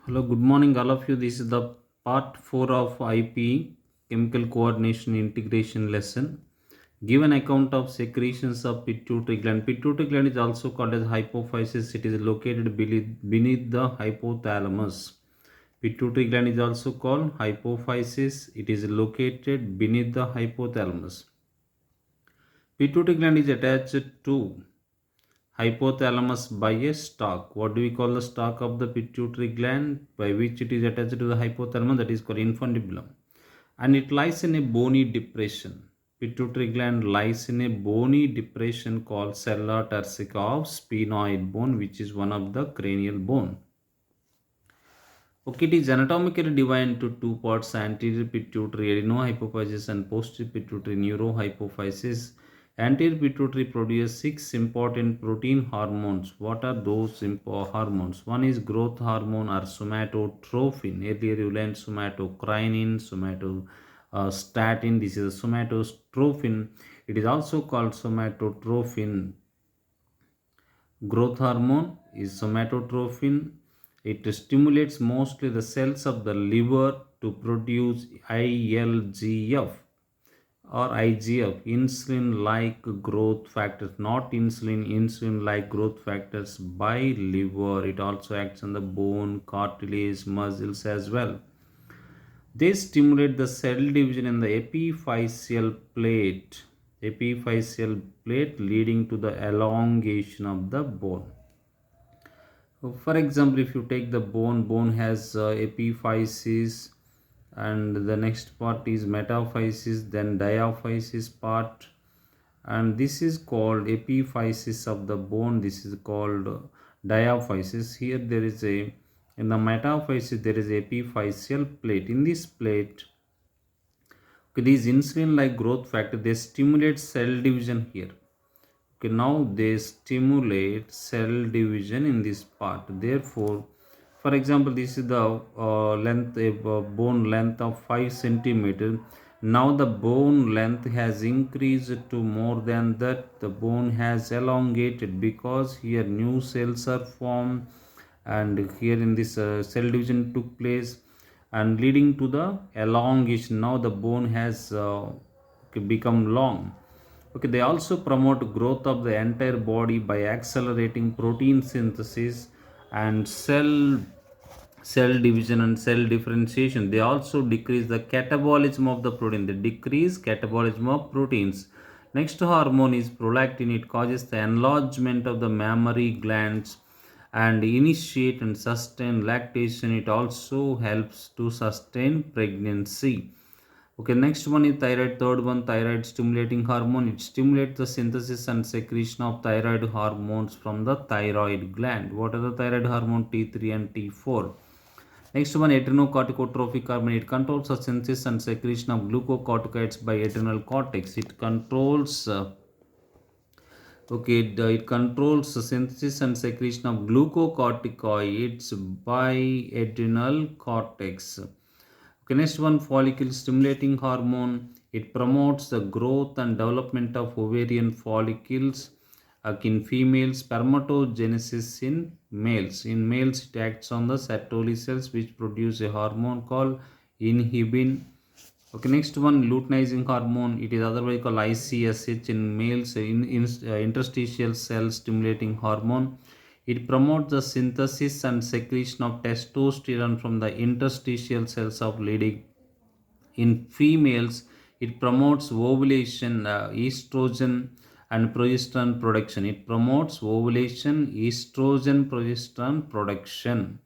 Hello, good morning, all of you. This is the part 4 of IP Chemical Coordination Integration lesson. Give an account of secretions of pituitary gland. Pituitary gland is also called as hypophysis. It is located beneath the hypothalamus. Pituitary gland is also called hypophysis. It is located beneath the hypothalamus. Pituitary gland is attached to hypothalamus by a stalk. What do we call the stalk of the pituitary gland by which it is attached to the hypothalamus? That is called infundibulum. And it lies in a bony depression. Pituitary gland lies in a bony depression called sella turcica of sphenoid bone, which is one of the cranial bone. Okay, it is anatomically divided into two parts: anterior pituitary adenohypophysis and posterior pituitary neurohypophysis. Anterior pituitary produces six important protein hormones. What are those hormones? One is growth hormone or somatotrophin. Earlier you learned somatokinin, somatostatin. This is somatotrophin. It is also called somatotrophin. Growth hormone is somatotrophin. It stimulates mostly the cells of the liver to produce ILGF or IGF, insulin like growth factors, not insulin like growth factors by liver. It also acts on the bone, cartilage, muscles as well. They stimulate the cell division in the epiphyseal plate leading to the elongation of the bone. For example, if you take the bone has epiphysis, and the next part is metaphysis, then diaphysis part, and this is called epiphysis of the bone. This is called diaphysis. Here there is a, in the metaphysis there is epiphyseal plate. In this plate, okay, these insulin like growth factor, they stimulate cell division here. Okay, now they stimulate cell division in this part. Therefore, for example, this is the bone length of 5 centimeter. Now the bone length has increased to more than that. The bone has elongated because here new cells are formed, and here in this cell division took place and leading to the elongation. Now the bone has become long. Okay, they also promote growth of the entire body by accelerating protein synthesis and cell division and cell differentiation. They also decrease the catabolism of the protein. They decrease catabolism of proteins. Next hormone is prolactin. It causes the enlargement of the mammary glands and initiate and sustain lactation. It also helps to sustain pregnancy. Okay, next one is thyroid. Third one, thyroid stimulating hormone. It stimulates the synthesis and secretion of thyroid hormones from the thyroid gland. What are the thyroid hormone? T3 and T4. Next one, adrenocorticotropic hormone. It controls the synthesis and secretion of glucocorticoids by adrenal cortex. It controls it controls the synthesis and secretion of glucocorticoids by adrenal cortex. Okay, next one, follicle stimulating hormone. It promotes the growth and development of ovarian follicles in females, spermatogenesis in males. In males, it acts on the Sertoli cells which produce a hormone called inhibin. Okay, next one, luteinizing hormone. It is otherwise called ICSH in males, interstitial cell stimulating hormone. It promotes the synthesis and secretion of testosterone from the interstitial cells of lady. In females, it promotes ovulation, estrogen, and progesterone production. It promotes ovulation, estrogen, progesterone production.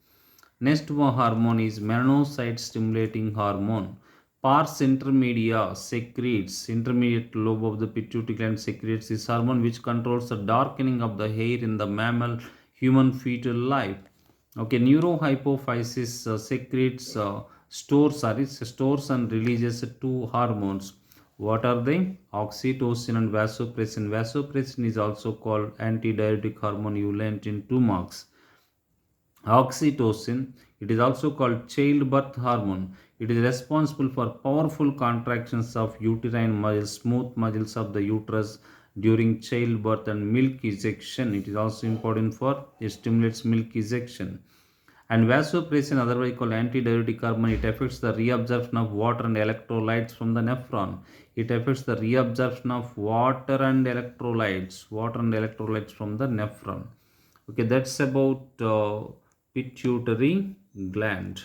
Next one hormone is melanocyte stimulating hormone. Pars intermedia secretes, intermediate lobe of the pituitary gland secretes this hormone which controls the darkening of the hair in the mammal human fetal life. Okay, neurohypophysis secretes stores and releases two hormones. What are they? Oxytocin and vasopressin. Vasopressin is also called antidiuretic hormone. You learnt in 2 marks. Oxytocin, it is also called childbirth hormone. It is responsible for powerful contractions of uterine muscles, smooth muscles of the uterus during childbirth and milk ejection. It is also important for, it stimulates milk ejection. And vasopressin, otherwise called antidiuretic hormone, it affects the reabsorption of water and electrolytes from the nephron. It affects the reabsorption of water and electrolytes from the nephron. Okay, that's about pituitary gland.